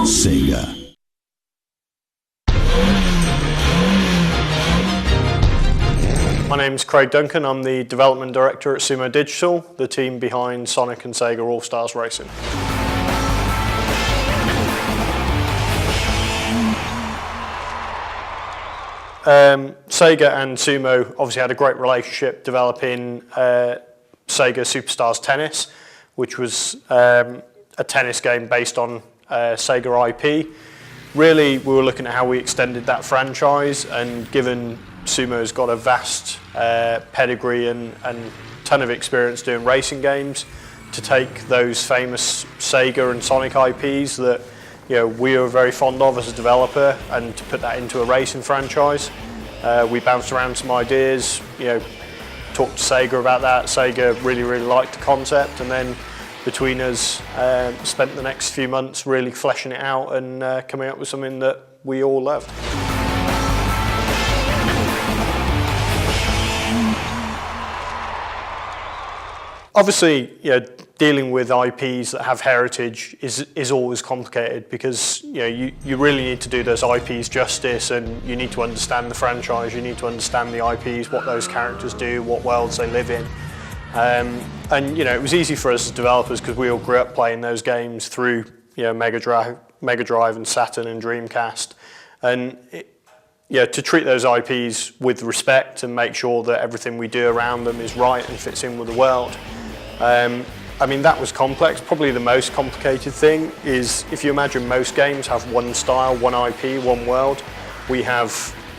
Sega. My name's Craig Duncan. I'm the Development Director at Sumo Digital, the team behind Sonic and SEGA All-Stars Racing. SEGA and Sumo obviously had a great relationship developing SEGA Superstars Tennis, which was a tennis game based on SEGA IP. Really, we were looking at how we extended that franchise, and given Sumo's got a vast pedigree and ton of experience doing racing games, to take those famous SEGA and Sonic IPs that we were very fond of as a developer, and to put that into a racing franchise. We bounced around some ideas, talked to SEGA about that. SEGA really liked the concept, and then between us spent the next few months really fleshing it out and coming up with something that we all loved. Obviously, dealing with IPs that have heritage is always complicated, because you really need to do those IPs justice, and you need to understand the franchise, you need to understand the IPs, what those characters do, what worlds they live in. And it was easy for us as developers because we all grew up playing those games through Mega Drive and Saturn and Dreamcast, and to treat those IPs with respect and make sure that everything we do around them is right and fits in with the world. I mean, that was complex. Probably the most complicated thing is, if you imagine most games have one style, one IP, one world, we have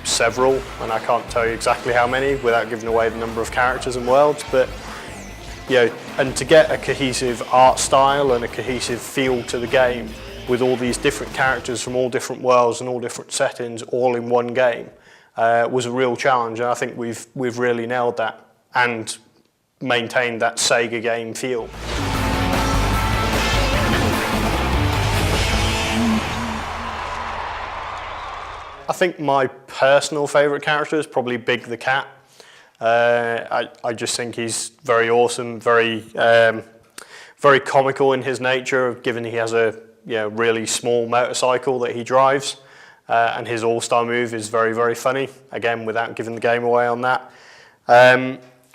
several, and I can't tell you exactly how many without giving away the number of characters and worlds, but and to get a cohesive art style and a cohesive feel to the game with all these different characters from all different worlds and all different settings all in one game was a real challenge, and I think we've really nailed that and maintained that SEGA game feel. I think my personal favourite character is probably Big the Cat. I just think he's very awesome, very comical in his nature, given he has a really small motorcycle that he drives, and his all-star move is very funny, again without giving the game away on that.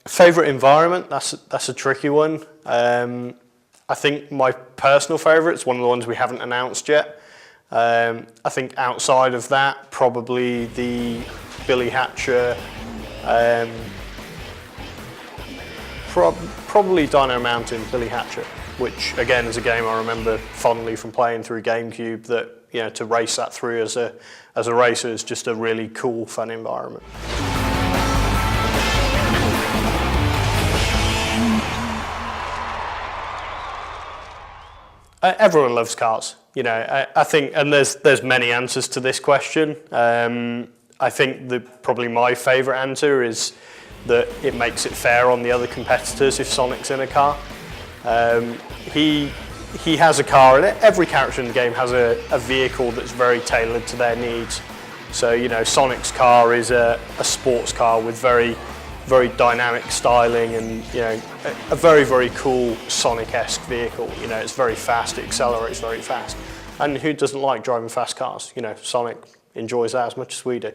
Favourite environment, that's a tricky one. I think my personal favourite is one of the ones we haven't announced yet. I think outside of that, probably the Billy Hatcher, probably Dino Mountain, Billy Hatcher, which again is a game I remember fondly from playing through GameCube, that to race that through as a racer is just a really cool, fun environment. Everyone loves cars, I think, and there's many answers to this question. I think probably my favourite answer is that it makes it fair on the other competitors if Sonic's in a car. He has a car, and every character in the game has a vehicle that's very tailored to their needs. So Sonic's car is a sports car with very dynamic styling, and a very cool Sonic-esque vehicle. It's very fast, it accelerates very fast, and who doesn't like driving fast cars? Sonic enjoys that as much as we do.